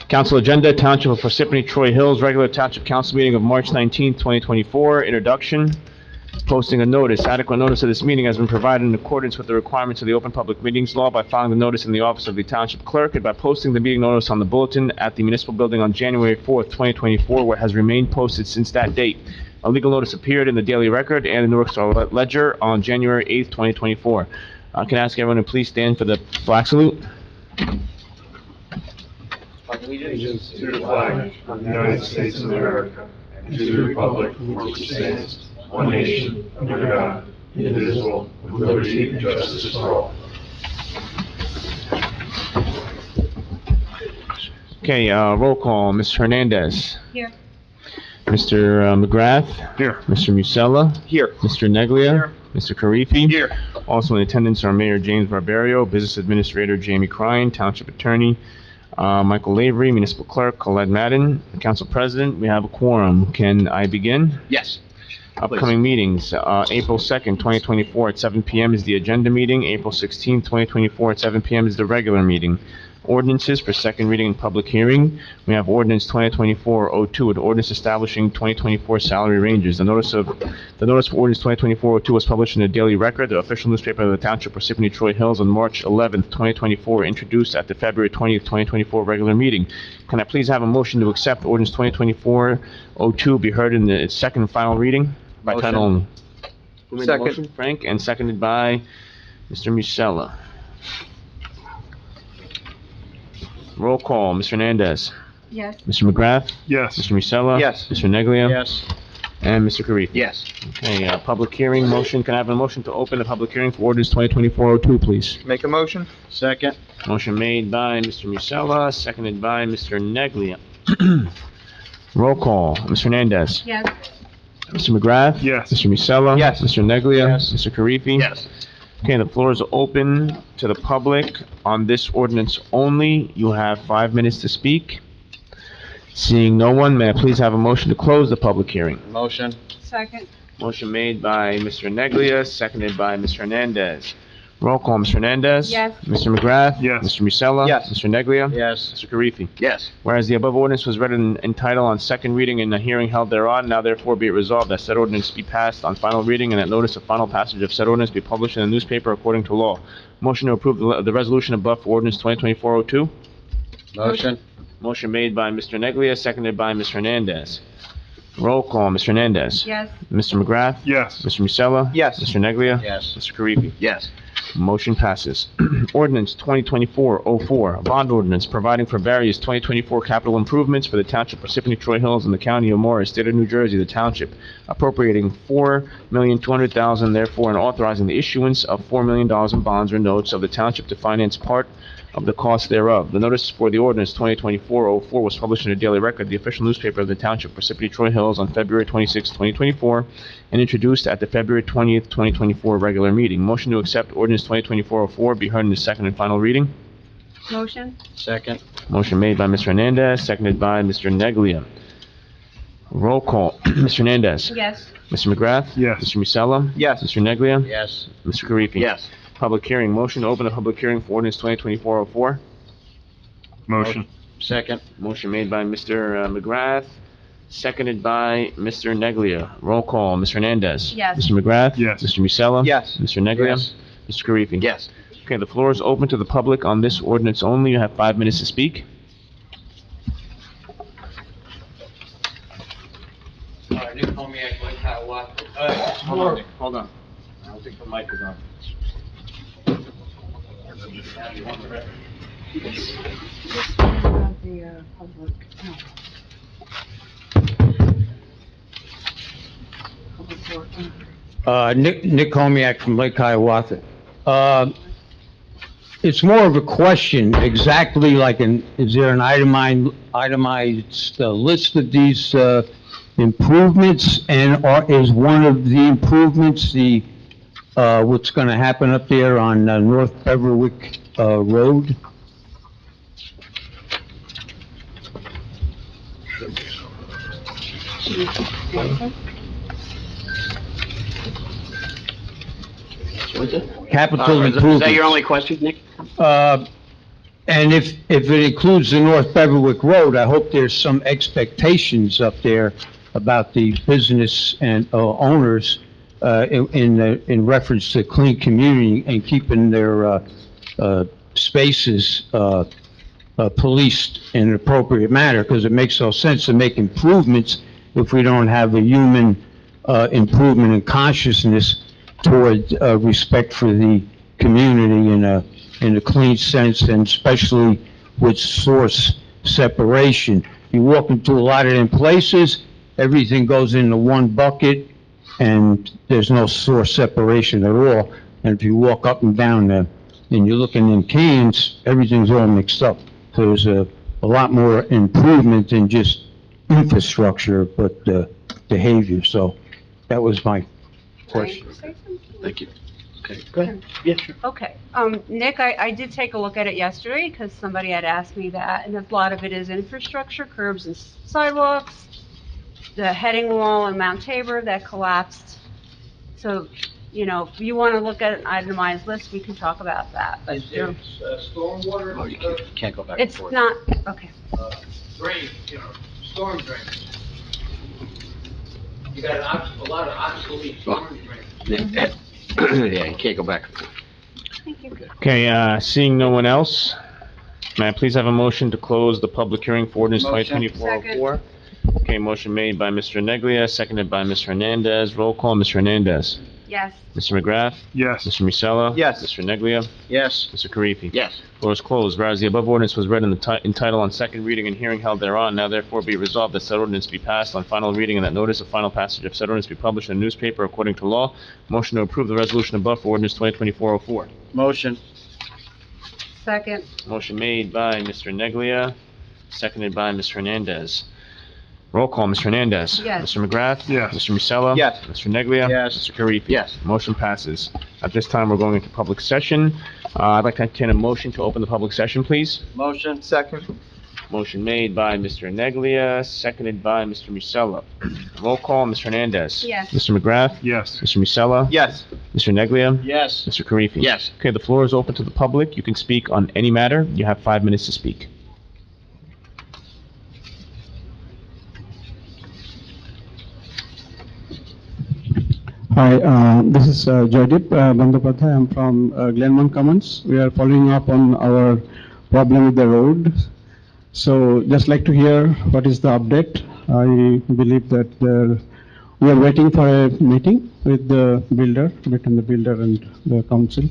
Council agenda, Township of Parsippany-Troy Hills, regular Township Council meeting of March 19th, 2024. Introduction. Posting a notice. Adequate notice of this meeting has been provided in accordance with the requirements of the Open Public Meetings Law by filing the notice in the office of the Township Clerk and by posting the meeting notice on the bulletin at the Municipal Building on January 4th, 2024, where it has remained posted since that date. A legal notice appeared in the Daily Record and the Newark Star Ledger on January 8th, 2024. Can I ask everyone to please stand for the flag salute? Allegiance to the flag of the United States of America and to the republic for which it stands, one nation, under God, indivisible, with liberty and justice for all. Okay, roll call. Ms. Hernandez. Here. Mr. McGrath. Here. Mr. Musella. Here. Mr. Neglia. Here. Mr. Karifi. Here. Also in attendance are Mayor James Barbario, Business Administrator Jamie Crine, Township Attorney Michael Lavery, Municipal Clerk Colette Madden, Council President. We have a quorum. Can I begin? Yes. Upcoming meetings, April 2nd, 2024 at 7 p.m. is the agenda meeting. April 16th, 2024 at 7 p.m. is the regular meeting. Ordinances for second reading and public hearing. We have ordinance 2024-02, an ordinance establishing 2024 salary ranges. The notice for ordinance 2024-02 was published in the Daily Record, the official newspaper of the Township of Parsippany-Troy Hills, on March 11th, 2024, introduced at the February 20th, 2024 regular meeting. Can I please have a motion to accept ordinance 2024-02 be heard in its second and final reading by title only? Who made the motion? Frank, and seconded by Mr. Musella. Roll call. Mr. Hernandez. Yes. Mr. McGrath. Yes. Mr. Musella. Yes. Mr. Neglia. Yes. And Mr. Karifi. Yes. Okay, public hearing motion. Can I have a motion to open the public hearing for ordinance 2024-02, please? Make a motion? Second. Motion made by Mr. Musella, seconded by Mr. Neglia. Roll call. Mr. Hernandez. Yes. Mr. McGrath. Yes. Mr. Musella. Yes. Mr. Neglia. Yes. Mr. Karifi. Yes. Okay, the floor is open to the public on this ordinance only. You have 5 minutes to speak. Seeing no one, may I please have a motion to close the public hearing? Motion. Second. Motion made by Mr. Neglia, seconded by Mr. Hernandez. Roll call, Mr. Hernandez. Yes. Mr. McGrath. Yes. Mr. Musella. Yes. Mr. Neglia. Yes. Mr. Karifi. Yes. Whereas the above ordinance was read in title on second reading and the hearing held thereon, now therefore be it resolved that said ordinance be passed on final reading and that notice of final passage of said ordinance be published in the newspaper according to law. Motion to approve the resolution above for ordinance 2024-02. Motion. Motion made by Mr. Neglia, seconded by Mr. Hernandez. Roll call, Mr. Hernandez. Yes. Mr. McGrath. Yes. Mr. Musella. Yes. Mr. Neglia. Yes. Mr. Karifi. Yes. Motion passes. Ordinance 2024-04, a bond ordinance providing for various 2024 capital improvements for the Township of Parsippany-Troy Hills and the County of Morris, State of New Jersey, the Township, appropriating $4,200,000, therefore, and authorizing the issuance of $4 million in bonds or notes of the Township to finance part of the cost thereof. The notice for the ordinance 2024-04 was published in the Daily Record, the official newspaper of the Township of Parsippany-Troy Hills, on February 26, 2024, and introduced at the February 20th, 2024 regular meeting. Motion to accept ordinance 2024-04 be heard in the second and final reading. Motion. Second. Motion made by Mr. Hernandez, seconded by Mr. Neglia. Roll call. Mr. Hernandez. Yes. Mr. McGrath. Yes. Mr. Musella. Yes. Mr. Neglia. Yes. Mr. Karifi. Yes. Public hearing. Motion to open the public hearing for ordinance 2024-04. Motion. Second. Motion made by Mr. McGrath, seconded by Mr. Neglia. Roll call. Mr. Hernandez. Yes. Mr. McGrath. Yes. Mr. Musella. Yes. Mr. Neglia. Yes. Mr. Karifi. Yes. Okay, the floor is open to the public on this ordinance only. You have 5 minutes to speak. Nick Komiak, like Kyle Watt. Hold on, Nick. Hold on. I don't think the mic is on. Nick Komiak from Lake Hiawatha. It's more of a question, exactly like is there an itemized list of these improvements? And is one of the improvements what's going to happen up there on North Beverwick Road? Capital Is improvements. that your only question, Nick? And if it includes the North Beverwick Road, I hope there's some expectations up there about the business and owners in reference to clean community and keeping their spaces policed in an appropriate manner, because it makes no sense to make improvements if we don't have a human improvement in consciousness toward respect for the community in a clean sense, and especially with source separation. You walk into a lot of them places, everything goes into one bucket, and there's no source separation at all. And if you walk up and down and you're looking in cans, everything's all mixed up. So there's a lot more improvement than just infrastructure, but behavior. So that was my question. Thank you. Okay, go ahead. Yeah, sure. Okay, Nick, I did take a look at it yesterday, because somebody had asked me that, and a lot of it is infrastructure, curbs and sidewalks, the heading wall in Mount Tabor that collapsed. So, you know, if you want to look at an itemized list, we can talk about that. But Stormwater. Oh, you can't go back and it's forth. not, okay. Drain, storm drain. You got a lot of obsolete storm drains. Yeah, you can't go back and forth. Thank you. Okay, seeing no one else, may I please have a motion to close the public hearing for ordinance Motion. 2024-04? Okay, motion made by Mr. Neglia, seconded by Mr. Hernandez. Roll call, Mr. Hernandez. Yes. Mr. McGrath? Yes. Mr. Musella? Yes. Mr. Neglia? Yes. Mr. Karifi? Yes. Floor is closed. Whereas the above ordinance was read in title on second reading and hearing held thereon, now therefore be resolved that said ordinance be passed on final reading and that notice of final passage of said ordinance be published in a newspaper according to law. Motion to approve the resolution above for ordinance 2024-04. Motion. Second. Motion made by Mr. Neglia, seconded by Ms. Hernandez. Roll call, Mr. Hernandez. Yes. Mr. McGrath. Yes. Mr. Musella. Yes. Mr. Neglia. Yes. Mr. Karifi. Yes. Motion passes. At this time, we're going into public session. I'd like to entertain a motion to open the public session, please. Motion. Second. Motion made by Mr. Neglia, seconded by Mr. Musella. Roll call, Mr. Hernandez. Yes. Mr. McGrath. Yes. Mr. Musella. Yes. Mr. Neglia. Yes. Mr. Karifi. Yes. Okay, the floor is open to the public. You can speak on any matter. You have 5 minutes to speak. Hi, this is Joydip Bandyopadhyay. I'm from Glenmont Commons. We are following up on our problem with the road. So just like to hear what is the update. I believe that we are waiting for a meeting with the builder, between the builder and the council.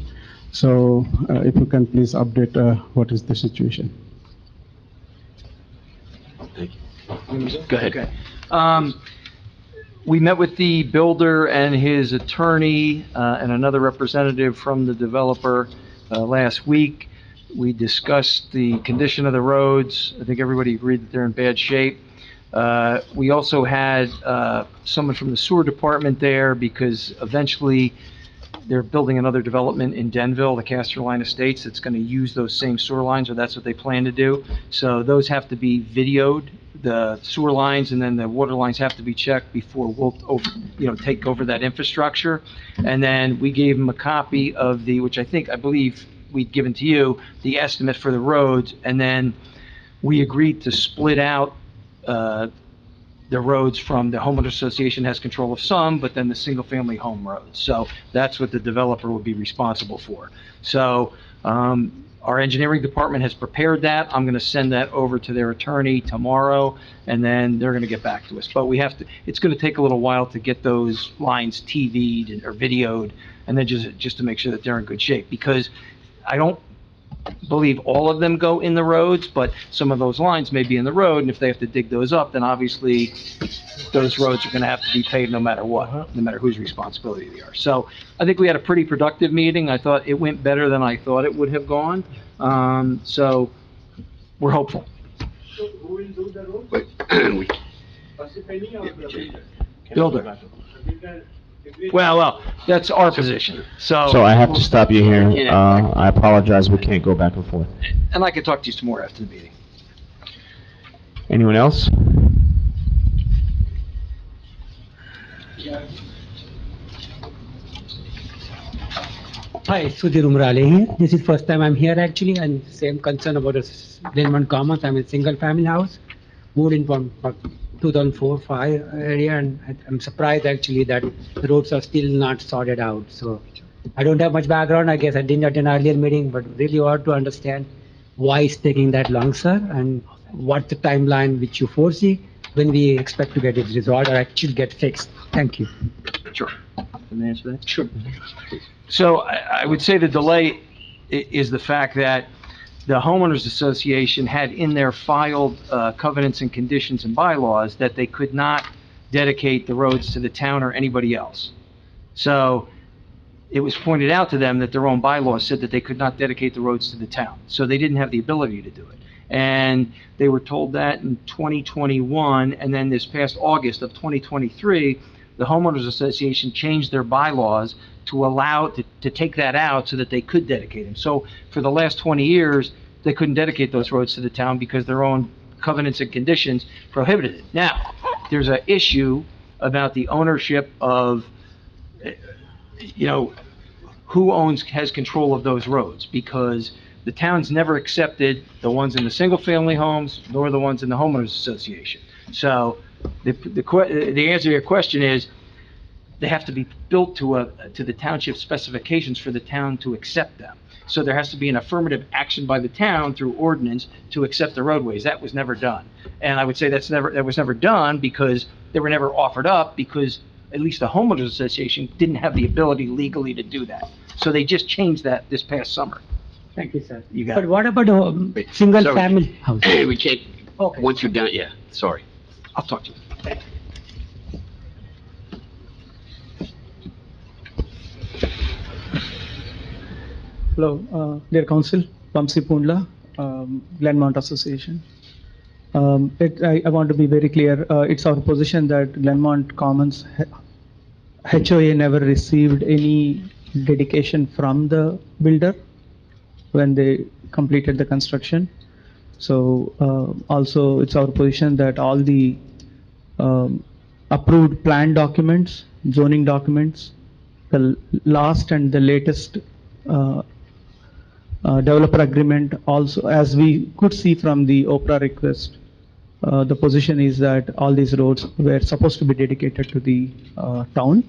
So if you can please update what is the situation. Go ahead. Okay. We met with the builder and his attorney, and another representative from the developer, last week. We discussed the condition of the roads. I think everybody agreed that they're in bad shape. We also had, someone from the sewer department there, because eventually they're building another development in Denville, the Castor Line Estates, that's gonna use those same sewer lines, or that's what they plan to do. So those have to be videoed, the sewer lines, and then the water lines have to be checked before we'll, take over that infrastructure. And then we gave them a copy of which I believe we'd given to you, the estimate for the roads, and then we agreed to split out, the roads from the homeowner association has control of some, but then the single-family home roads. So that's what the developer would be responsible for. So, our engineering department has prepared that. I'm gonna send that over to their attorney tomorrow, and then they're gonna get back to us. But it's gonna take a little while to get those lines TV'd or videoed, and then just to make sure that they're in good shape. Because I don't believe all of them go in the roads, but some of those lines may be in the road, and if they have to dig those up, then obviously those roads are gonna have to be paved no matter what, no matter whose responsibility they are. So I think we had a pretty productive meeting. I thought it went better than I thought it would have gone. So we're hopeful. So who will do the road? Wait. Parsippany or the builder? Builder. The builder agreed- Well, that's our position. So I have to stop you here. I apologize, we can't go back and forth. And I can talk to you some more after the meeting. Anyone else? Hi, Sudhir Umrale here. This is first time I'm here actually, and same concern about the Glenmont Commons. I'm in single family house, moved in from 2004-5 area, and I'm surprised actually that the roads are still not sorted out. So I don't have much background. I guess I didn't attend earlier meeting, but really ought to understand why it's taking that long, sir, and what's the timeline which you foresee when we expect to get it resolved or actually get fixed. Thank you. Sure. Can I answer that? Sure. So I would say the delay is the fact that the homeowners association had in their filed covenants and conditions and bylaws that they could not dedicate the roads to the town or anybody else. So it was pointed out to them that their own bylaws said that they could not dedicate the roads to the town. So they didn't have the ability to do it. And they were told that in 2021, and then this past August of 2023, the homeowners association changed their bylaws to allow, to take that out so that they could dedicate them. So for the last 20 years, they couldn't dedicate those roads to the town because their own covenants and conditions prohibited it. Now, there's an issue about the ownership of, who has control of those roads, because the town's never accepted the ones in the single-family homes, nor the ones in the homeowners association. So the answer to your question is, they have to be built to the township specifications for the town to accept them. So there has to be an affirmative action by the town through ordinance to accept the roadways. That was never done. And I would say that was never done because they were never offered up, because at least the homeowners association didn't have the ability legally to do that. So they just changed that this past summer. Thank you, sir. You got But it. what about a single Sorry. family house? We can't, Okay. once you're done, yeah, sorry. I'll talk to you. Hello, dear Council, Parsippany-Troy, Glenmont Association. I want to be very clear. It's our position that Glenmont Commons HOA never received any dedication from the builder when they completed the construction. So also it's our position that all the approved plan documents, zoning documents, the last and the latest developer agreement also, as we could see from the Oprah request, the position is that all these roads were supposed to be dedicated to the town.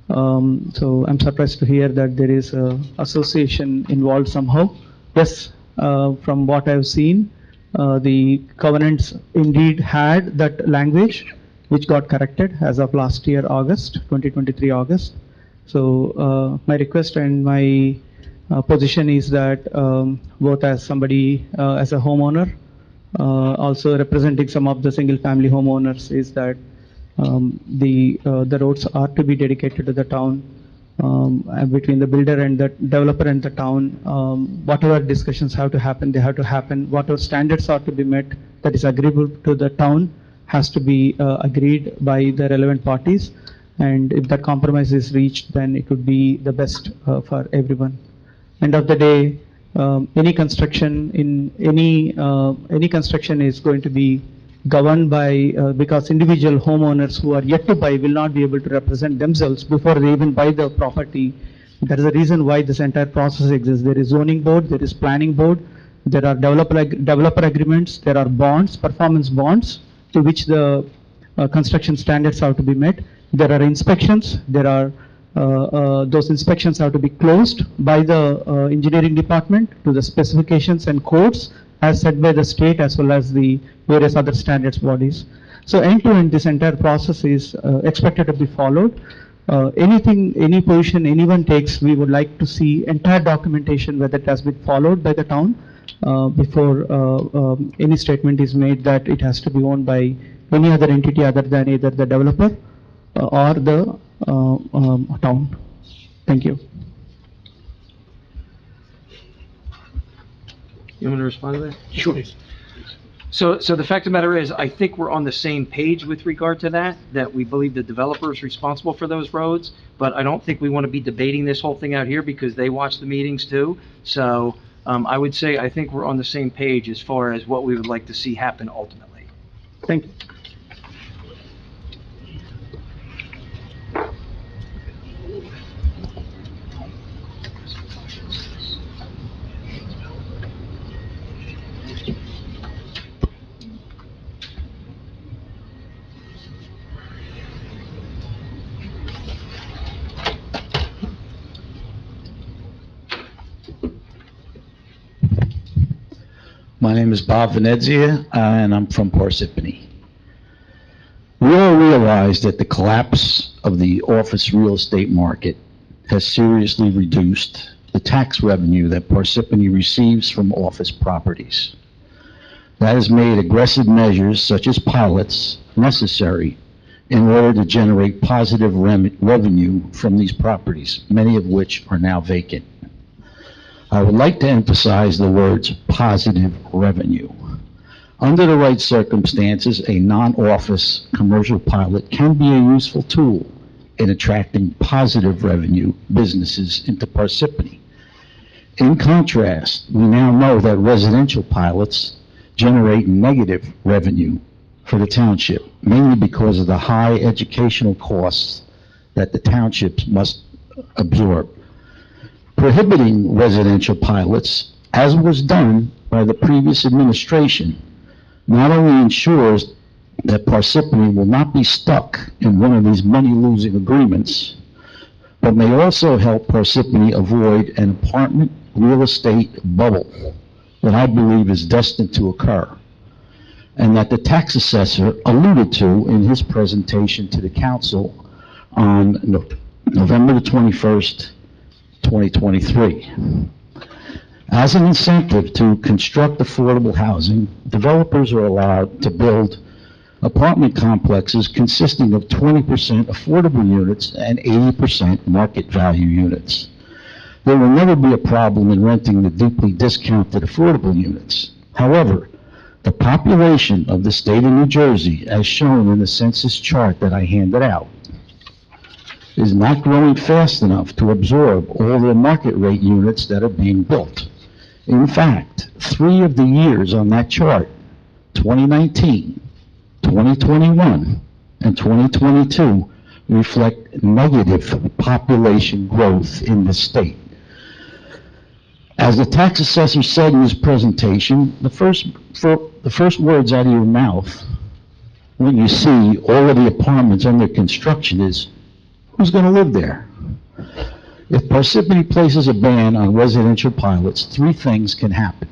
So I'm surprised to hear that there is a association involved somehow. Yes, from what I've seen, the covenants indeed had that language, which got corrected as of last year, August, 2023 August. So my request and my position is that both as somebody, as a homeowner, also representing some of the single-family homeowners, is that the roads are to be dedicated to the town, and between the builder and the developer and the town. Whatever discussions have to happen, they have to happen. Whatever standards are to be met that is agreeable to the town has to be agreed by the relevant parties. And if that compromise is reached, then it would be the best for everyone. End of the day, any construction in any construction is going to be governed by, because individual homeowners who are yet to buy will not be able to represent themselves before they even buy the property. That is the reason why this entire process exists. There is zoning board, there is planning board, there are developer agreements, there are bonds, performance bonds, to which the construction standards have to be met. There are inspections, there are those inspections have to be closed by the engineering department to the specifications and codes as set by the state as well as the various other standards bodies. So end to end, this entire process is expected to be followed. Any position anyone takes, we would like to see entire documentation whether it has been followed by the town before any statement is made that it has to be owned by any other entity other than either the developer or the town. Thank you. You want to respond to that? Sure. So the fact of the matter is, I think we're on the same page with regard to that we believe the developer is responsible for those roads, but I don't think we want to be debating this whole thing out here because they watch the meetings too. So I would say I think we're on the same page as far as what we would like to see happen ultimately. Thank you. My name is Bob Venezia, and I'm from Parsippany. We all realize that the collapse of the office real estate market has seriously reduced the tax revenue that Parsippany receives from office properties. That has made aggressive measures such as pilots necessary in order to generate positive revenue from these properties, many of which are now vacant. I would like to emphasize the words positive revenue. Under the right circumstances, a non-office commercial pilot can be a useful tool in attracting positive revenue businesses into Parsippany. In contrast, we now know that residential pilots generate negative revenue for the township, mainly because of the high educational costs that the townships must absorb. Prohibiting residential pilots, as was done by the previous administration, not only ensures that Parsippany will not be stuck in one of these money-losing agreements, but may also help Parsippany avoid an apartment real estate bubble that I believe is destined to occur, and that the tax assessor alluded to in his presentation to the council on November the 21st, 2023. As an incentive to construct affordable housing, developers are allowed to build apartment complexes consisting of 20% affordable units and 80% market value units. There will never be a problem in renting the deeply discounted affordable units. However, the population of the state of New Jersey, as shown in the census chart that I handed out, is not growing fast enough to absorb all the market rate units that are being built. In fact, 3 of the years on that chart, 2019, 2021, and 2022, reflect negative population growth in the state. As the tax assessor said in his presentation, the first words out of your mouth when you see all of the apartments under construction is, who's going to live there? If Parsippany places a ban on residential pilots, 3 things can happen.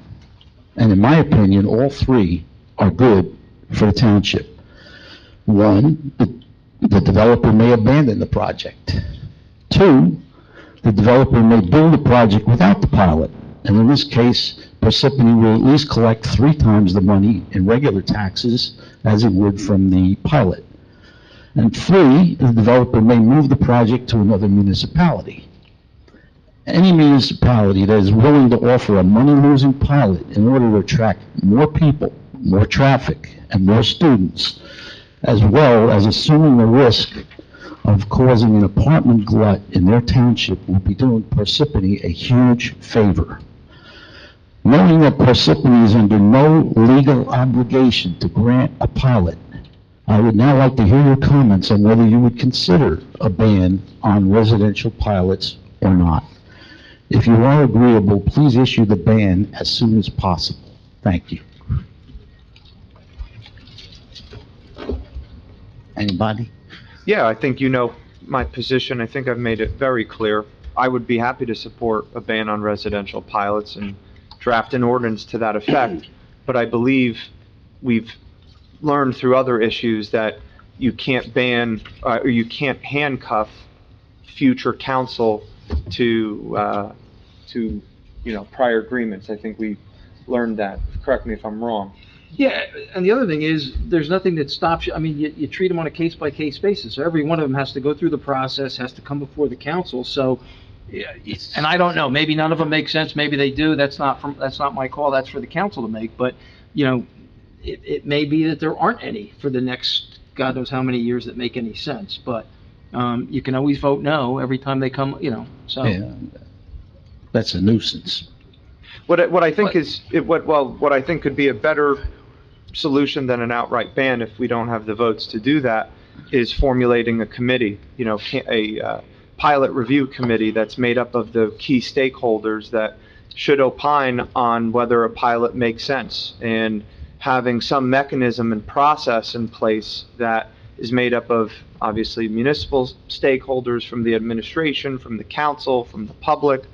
And in my opinion, all 3 are good for the township. 1, the developer may abandon the project. 2, the developer may build the project without the pilot. And in this case, Parsippany will at least collect 3 times the money in regular taxes as it would from the pilot. And 3, the developer may move the project to another municipality. Any municipality that is willing to offer a money-losing pilot in order to attract more people, more traffic, and more students, as well as assuming the risk of causing an apartment glut in their township, will be doing Parsippany a huge favor. Knowing that Parsippany is under no legal obligation to grant a pilot, I would now like to hear your comments on whether you would consider a ban on residential pilots or not. If you are agreeable, please issue the ban as soon as possible. Thank you. Anybody? Yeah, I think you know my position. I think I've made it very clear. I would be happy to support a ban on residential pilots and draft an ordinance to that effect. But I believe we've learned through other issues that you can't ban or you can't handcuff future council to prior agreements. I think we learned that. Correct me if I'm wrong. Yeah, and the other thing is, there's nothing that stops you. I mean, you treat them on a case-by-case basis. So every one of them has to go through the process, has to come before the council. So, and I don't know, maybe none of them make sense, maybe they do. That's not my call. That's for the council to make. But, it may be that there aren't any for the next God knows how many years that make any sense. But you can always vote no every time they come, so. Yeah, that's a nuisance. What I think could be a better solution than an outright ban, if we don't have the votes to do that, is formulating a committee, a pilot review committee that's made up of the key stakeholders that should opine on whether a pilot makes sense, and having some mechanism and process in place that is made up of, obviously, municipal stakeholders, from the administration, from the council, from the public,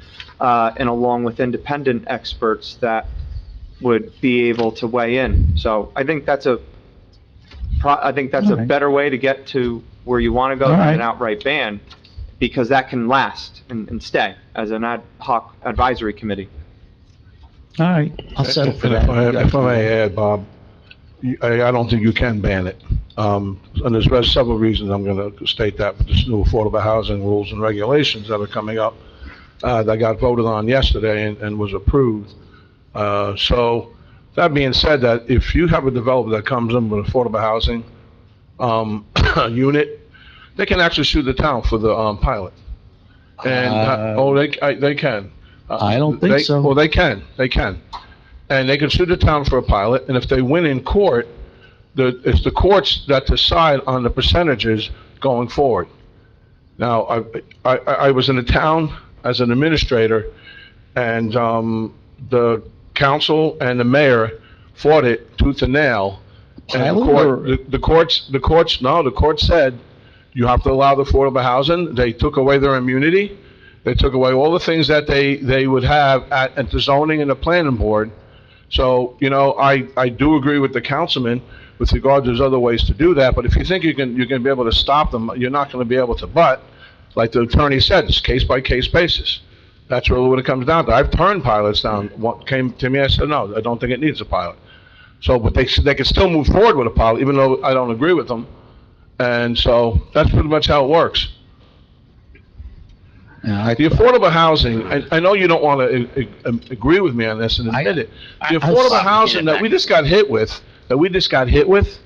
and along with independent experts that would be able to weigh in. So I think that's a Alright. better way to get to where you want to go than Alright. an outright ban, because that can last and stay as an ad hoc advisory committee. All right, I'll settle for And that. if I may add, Bob, I don't think you can ban it. And there's several reasons I'm going to state that with this new affordable housing rules and regulations that are coming up, that got voted on yesterday and was approved. So, that being said, that if you have a developer that comes in with affordable housing, unit, they can actually sue the town for the, pilot. And, they can. I don't think so. Well, they can. And they can sue the town for a pilot, and if they win in court, it's the courts that decide on the percentages going forward. Now, I was in the town as an administrator, and, the council and the mayor fought it tooth and nail. And the court said, you have to allow the affordable housing. They took away their immunity. They took away all the things that they would have at the zoning and the planning board. So, I do agree with the councilman with regard to there's other ways to do that, but if you think you can be able to stop them, you're not gonna be able to. But, like the attorney said, it's case-by-case basis. That's really what it comes down to. I've turned pilots down. What came to me, I said, no, I don't think it needs a pilot. So, but they can still move forward with a pilot, even though I don't agree with them. And so, that's pretty much how it works. The affordable housing, I know you don't want to agree with me on this and admit it. The affordable housing that we just got hit with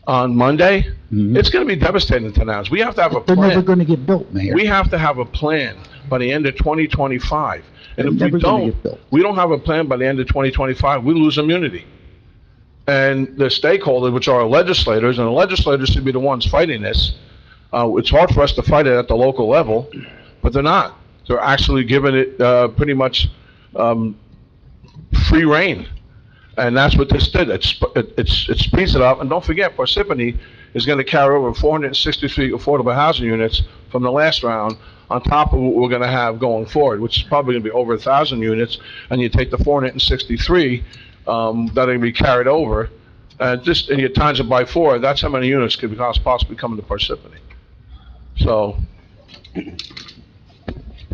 on Monday, it's going to be devastating to towns. We have to have a plan. They're never going to get built, Mayor. We have to have a plan by the end of 2025. And if They're we never gonna get built. we don't have a plan by the end of 2025, we lose immunity. And the stakeholders, which are our legislators, and the legislators should be the ones fighting this. It's hard for us to fight it at the local level, but they're not. They're actually giving it pretty much free rein. And that's what this did. It speeds it up. And don't forget, Parsippany is going to carry over 463 affordable housing units from the last round on top of what we're going to have going forward, which is probably going to be over 1,000 units. And you take the 463 that are going to be carried over, and you times it by 4. That's how many units could possibly come into Parsippany. So,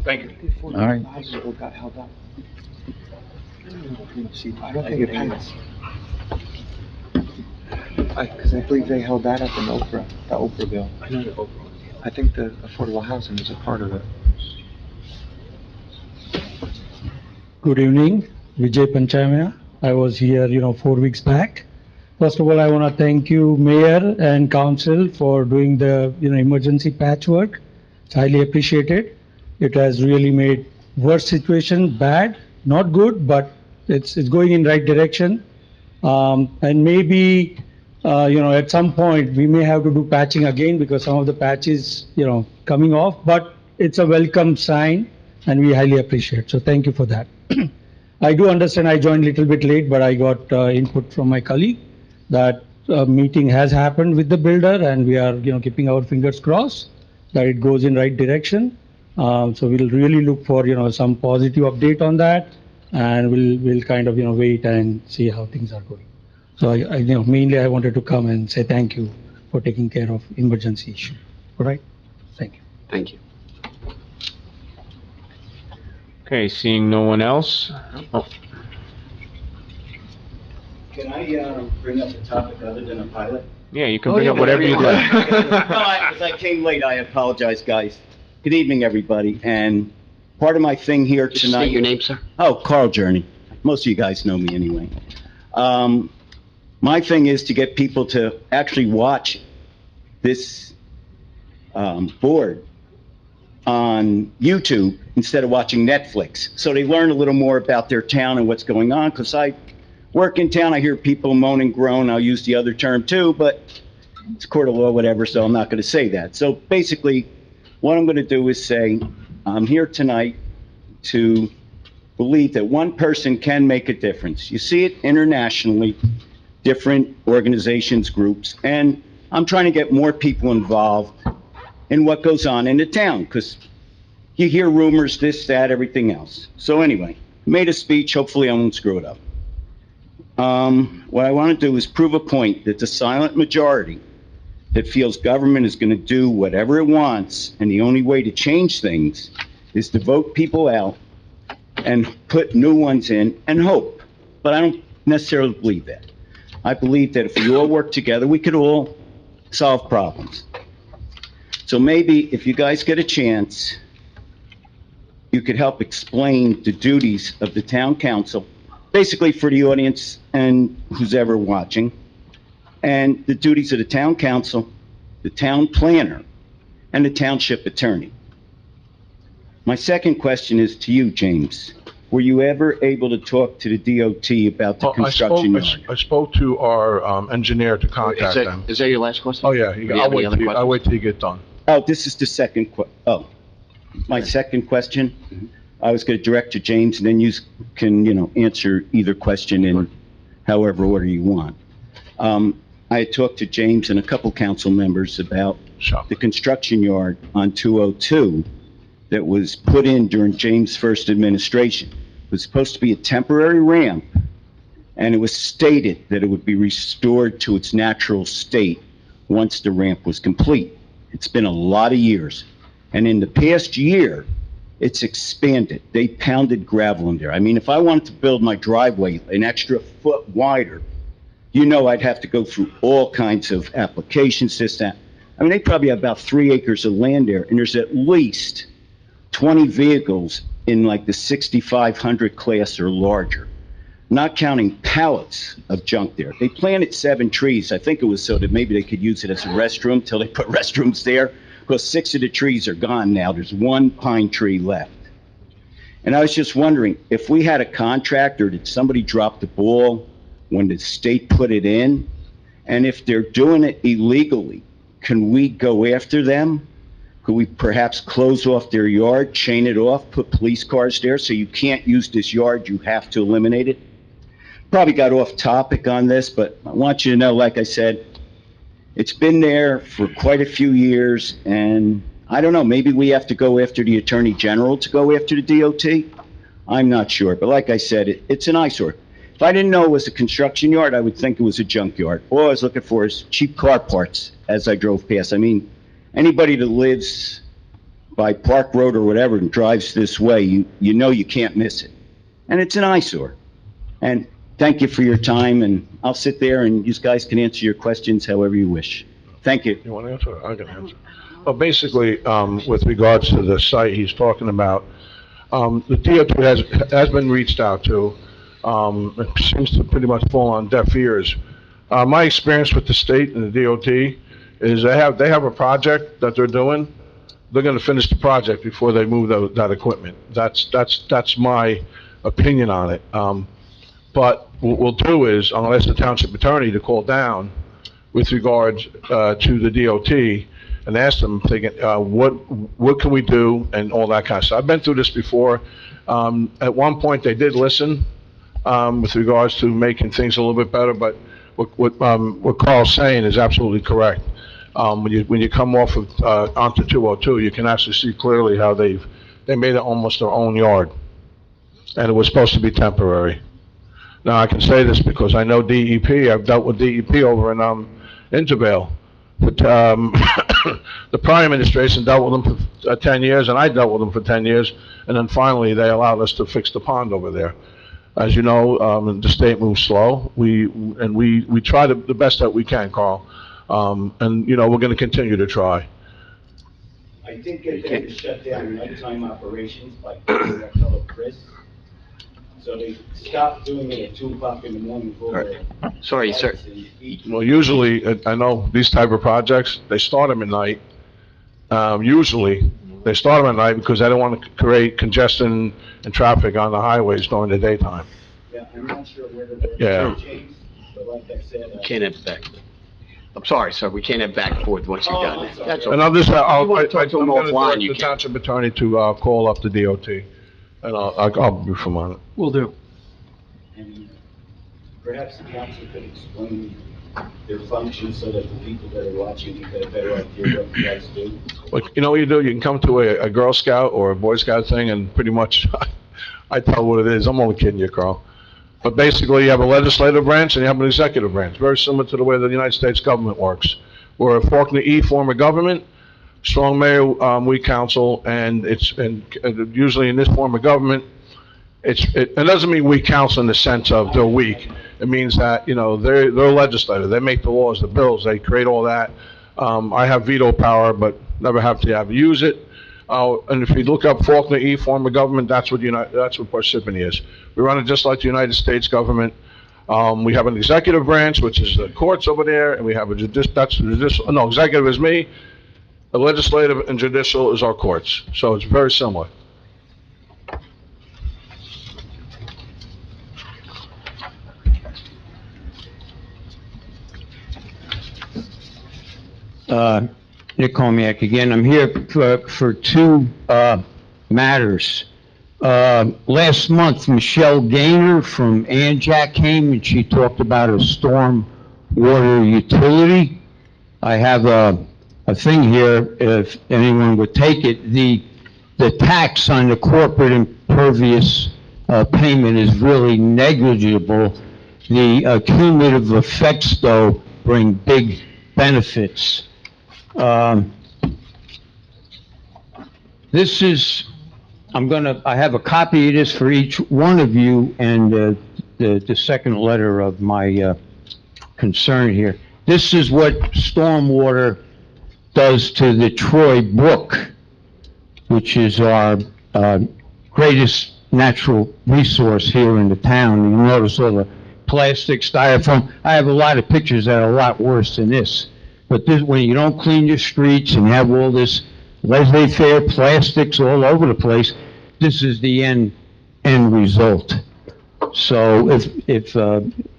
thank you. All right. got held up. I don't think it passed. Because I believe they held that up in the Oprah bill. I know the Oprah. I think the affordable housing is a part of it. Good evening, Vijay Panchamya. I was here, 4 weeks back. First of all, I want to thank you, Mayor and Council, for doing the, emergency patchwork. It's highly appreciated. It has really made worse situation bad, not good, but it's going in right direction. And maybe, at some point, we may have to do patching again because some of the patches, coming off, but it's a welcome sign and we highly appreciate. So thank you for that. I do understand I joined a little bit late, but I got input from my colleague that a meeting has happened with the builder and we are, keeping our fingers crossed that it goes in right direction. So we'll really look for, some positive update on that and we'll kind of, wait and see how things are going. So I mainly I wanted to come and say thank you for taking care of emergency issue. All right? Thank you. Thank you. Okay, seeing no one else. Oh, Can I bring up a topic other than a pilot? yeah, you can bring up whatever you'd like. As I came late, I apologize, guys. Good evening, everybody, and part of my thing here Just tonight... state your name, sir. Oh, Carl Journey. Most of you guys know me anyway. My thing is to get people to actually watch this board on YouTube instead of watching Netflix, so they learn a little more about their town and what's going on, because I work in town, I hear people moan and groan, I'll use the other term too, but it's court of law, whatever, so I'm not going to say that. So basically, what I'm going to do is say, I'm here tonight to believe that one person can make a difference. You see it internationally, different organizations, groups, and I'm trying to get more people involved in what goes on in the town, because you hear rumors, this, that, everything else. So anyway, made a speech, hopefully I won't screw it up. What I want to do is prove a point that the silent majority that feels government is going to do whatever it wants, and the only way to change things is to vote people out and put new ones in and hope. But I don't necessarily believe that. I believe that if we all work together, we could all solve problems. So maybe if you guys get a chance, you could help explain the duties of the town council, basically for the audience and who's ever watching, and the duties of the town council, the town planner, and the township attorney. My second question is to you, James. Were you ever able to talk to the DOT about the construction yard? I spoke to our engineer to contact them. Is that your last question? Oh, yeah, Do you have any other questions? I'll wait till you get done. Oh, this is the second my second question. I was going to direct to James, and then you can, answer either question in however order you want. I had talked to James and a couple council members about the construction yard on 202 that was put in during James' first administration. It was supposed to be a temporary ramp, and it was stated that it would be restored to its natural state once the ramp was complete. It's been a lot of years, and in the past year, it's expanded. They pounded gravel in there. I mean, if I wanted to build my driveway an extra foot wider, I'd have to go through all kinds of applications, this, that. I mean, they probably have about 3 acres of land there, and there's at least 20 vehicles in like the 6,500 class or larger, not counting pallets of junk there. They planted 7 trees. I think it was so that maybe they could use it as a restroom till they put restrooms there, because 6 of the trees are gone now. There's 1 pine tree left. And I was just wondering, if we had a contractor, did somebody drop the ball when the state put it in? And if they're doing it illegally, can we go after them? Could we perhaps close off their yard, chain it off, put police cars there, so you can't use this yard, you have to eliminate it? Probably got off topic on this, but I want you to know, like I said, it's been there for quite a few years, and I don't know, maybe we have to go after the Attorney General to go after the DOT? I'm not sure, but like I said, it's an eyesore. If I didn't know it was a construction yard, I would think it was a junkyard. All I was looking for is cheap car parts as I drove past. I mean, anybody that lives by Park Road or whatever and drives this way, you know you can't miss it. And it's an eyesore. And thank you for your time, and I'll sit there and you guys can answer your questions however you wish. Thank you. You want to answer? I can answer. Well, basically, with regards to the site he's talking about, the DOT has been reached out to. It seems to pretty much fall on deaf ears. My experience with the state and the DOT is they have a project that they're doing. They're going to finish the project before they move that equipment. That's my opinion on it. But what we'll do is, unless the township attorney to call down with regards to the DOT and ask them, what can we do and all that kind of stuff. I've been through this before. At one point, they did listen with regards to making things a little bit better, but what Carl's saying is absolutely correct. When you come off of onto 202, you can actually see clearly how they made it almost their own yard, and it was supposed to be temporary. Now I can say this because I know DEP. I've dealt with DEP over in Intervale. But the prior administration dealt with them for 10 years, and I dealt with them for 10 years, and then finally they allowed us to fix the pond over there. As you know, the state moves slow. We try the best that we can, Carl. And we're going to continue to try. I did get them to shut down nighttime operations by that fellow Chris. So they stopped doing it at 2 o'clock in the morning for Sorry, sir. Well, usually, I know these type of projects, they start them at night. Usually, they start them at night because they don't want to create congestion and traffic on the highways during the daytime. Yeah, I'm not sure whether they're changed, but like I said... Can't have back. I'm sorry, sir, we can't have back and forth once you're done. That's all. And I'm going to talk to him offline, you the township attorney to call up the DOT, and I'll brief him on it. Will do. And perhaps the council could explain their function so that the people that are watching can get a better idea what you guys do. Well, you know what you do? You can come to a Girl Scout or a Boy Scout thing, and pretty much I tell what it is. I'm only kidding you, Carl. But basically, you have a legislative branch and you have an executive branch, very similar to the way the United States government works. We're a Faulkner E form of government, strong mayor, weak council, and usually in this form of government, it doesn't mean weak council in the sense of they're weak. It means that, they're legislative. They make the laws, the bills, they create all that. I have veto power, but never have to ever use it. And if you look up Faulkner E form of government, that's what Parsippany is. We run it just like the United States government. We have an executive branch, which is the courts over there, and we have executive is me. The legislative and judicial is our courts. So it's very similar. Nick Komiak again. I'm here for two matters. Last month, Michelle Gaynor from Anjac came and she talked about a storm water utility. I have a thing here, if anyone would take it. The tax on the corporate impervious payment is really negligible. The cumulative effects, though, bring big benefits. This is, I have a copy of this for each one of you, and the second letter of my concern here. This is what stormwater does to the Troy Brook, which is our greatest natural resource here in the town. You notice all the plastic, styrofoam. I have a lot of pictures that are a lot worse than this. But this, when you don't clean your streets and you have all this laissez-faire plastics all over the place, this is the end result. So if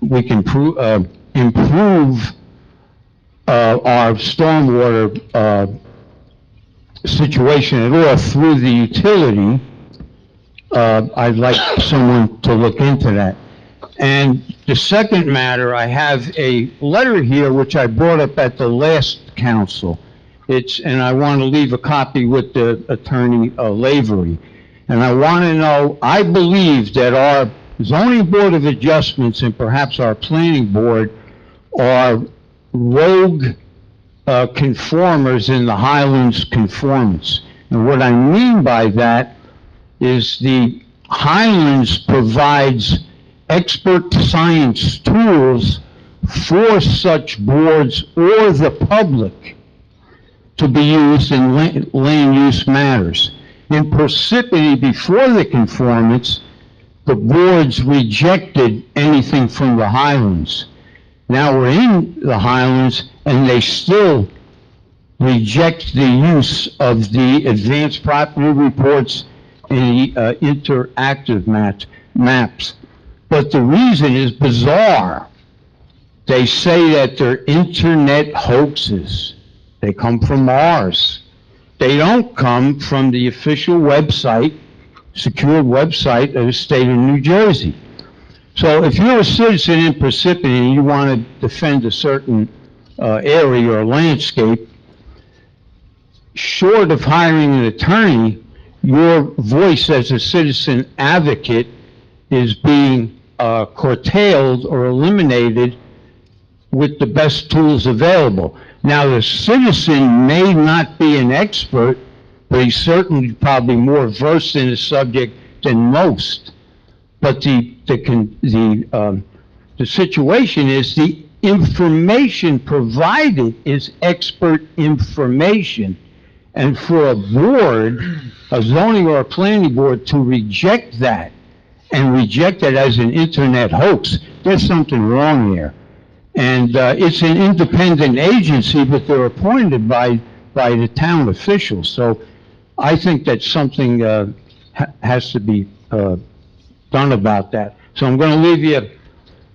we can improve our stormwater situation at all through the utility, I'd like someone to look into that. And the second matter, I have a letter here which I brought up at the last council. And I want to leave a copy with the attorney Lavery. And I want to know, I believe that our zoning board of adjustments and perhaps our planning board are rogue conformers in the Highlands conformance. And what I mean by that is the Highlands provides expert science tools for such boards or the public to be used in land use matters. In Parsippany, before the conformance, the boards rejected anything from the Highlands. Now we're in the Highlands and they still reject the use of the advanced property reports and the interactive maps. But the reason is bizarre. They say that they're internet hoaxes. They come from Mars. They don't come from the official website, secured website of the state of New Jersey. So if you're a citizen in Parsippany and you want to defend a certain area or landscape, short of hiring an attorney, your voice as a citizen advocate is being curtailed or eliminated with the best tools available. Now, the citizen may not be an expert, but he's certainly probably more versed in the subject than most. But the situation is the information provided is expert information. And for a board, a zoning or a planning board, to reject that and reject it as an internet hoax, there's something wrong there. And it's an independent agency, but they're appointed by the town officials. So I think that something has to be done about that. So I'm going to leave you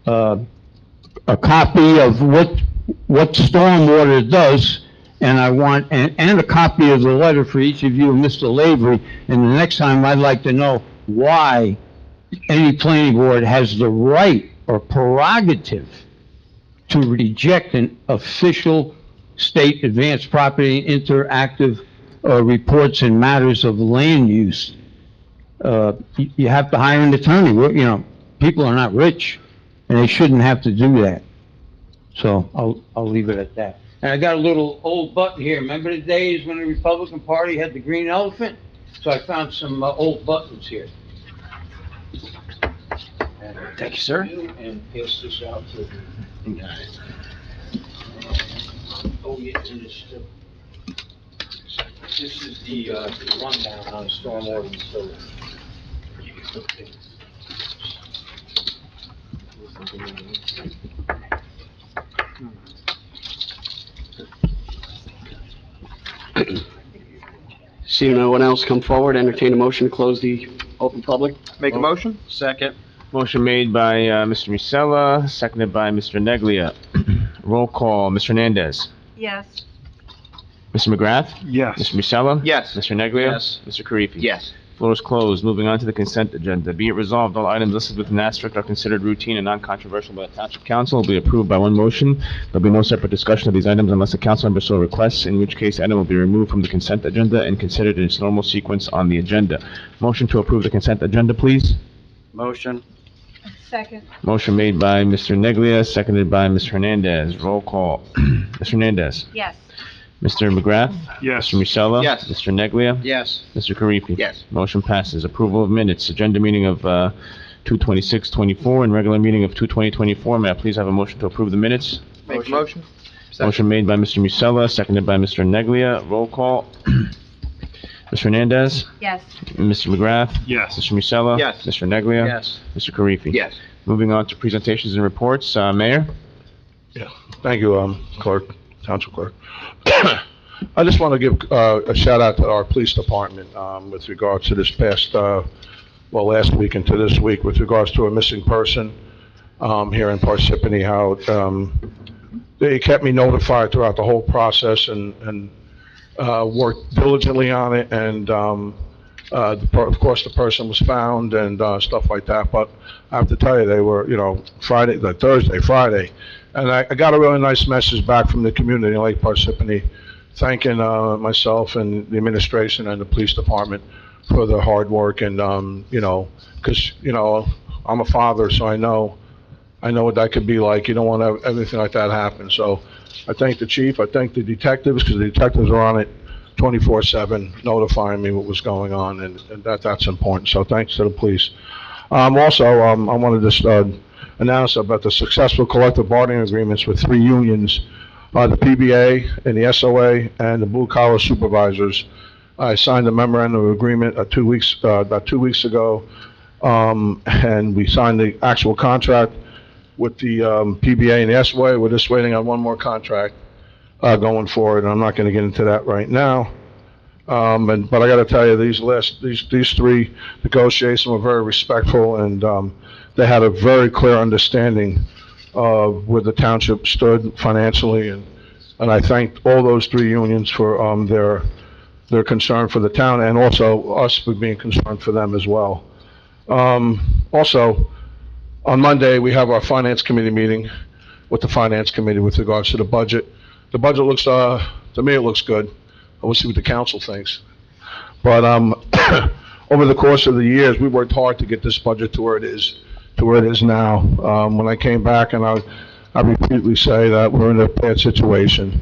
a copy of what stormwater does, and I want and a copy of the letter for each of you and Mr. Lavery. And the next time, I'd like to know why any planning board has the right or prerogative to reject an official state advanced property interactive reports in matters of land use. You have to hire an attorney. people are not rich, and they shouldn't have to do that. So I'll leave it at that. And I got a little old button here. Remember the days when the Republican Party had the green elephant? So I found some old buttons here. Thank you, sir. And pass this out to the guys. Oh, yeah, and it's still. This is the rundown on stormwater and sewer. Seeing no one else come forward, entertain a motion to close the open public. Make a motion? Second. Motion made by Mr. Musella, seconded by Mr. Neglia. Roll call, Mr. Hernandez. Yes. Mr. McGrath? Yes. Mr. Musella? Yes. Mr. Neglia? Yes. Mr. Karifi? Yes. Floor is closed. Moving on to the consent agenda. Be it resolved, all items listed with an asterisk are considered routine and non-controversial by the Township Council, will be approved by one motion. There'll be no separate discussion of these items unless a council member so requests, in which case item will be removed from the consent agenda and considered in its normal sequence on the agenda. Motion to approve the consent agenda, please. Motion. Second. Motion made by Mr. Neglia, seconded by Mr. Hernandez. Roll call. Mr. Hernandez. Yes. Mr. McGrath? Yes. Mr. Musella? Yes. Mr. Neglia? Yes. Mr. Karifi? Yes. Motion passes. Approval of minutes. Agenda meeting of 2/26/24 and regular meeting of 2/20/24. May I please have a motion to approve the minutes? Make a motion? Motion made by Mr. Musella, seconded by Mr. Neglia. Roll call. Mr. Hernandez? Yes. Mr. McGrath? Yes. Mr. Musella? Yes. Mr. Neglia? Yes. Mr. Karifi? Yes. Moving on to presentations and reports. Mayor? Thank you, Clerk, Township Clerk. I just want to give a shout out to our police department with regards to this past, last week into this week, with regards to a missing person here in Parsippany, how they kept me notified throughout the whole process and worked diligently on it, and of course, the person was found and stuff like that, but I have to tell you, they were, Thursday, Friday, and I got a really nice message back from the community in Lake Parsippany, thanking myself and the administration and the police department for their hard work, and, because, I'm a father, so I know what that could be like. You don't want to have anything like that happen, so I thank the chief, I thank the detectives, because the detectives are on it 24/7, notifying me what was going on, and that's important, so thanks to the police. Also, I wanted to just announce about the successful collective bargaining agreements with 3 unions, the PBA and the SOA and the blue collar supervisors. I signed a memorandum of agreement about 2 weeks ago, and we signed the actual contract with the PBA and the SOA. We're just waiting on one more contract going forward, and I'm not going to get into that right now. But I got to tell you, these 3 negotiations were very respectful, and they had a very clear understanding of where the township stood financially, and I thanked all those 3 unions for their concern for the town, and also us for being concerned for them as well. Also, on Monday, we have our Finance Committee meeting with the Finance Committee with regards to the budget. The budget looks, to me, it looks good. We'll see what the council thinks. But over the course of the years, we worked hard to get this budget to where it is now. When I came back, and I repeatedly say that we're in a bad situation.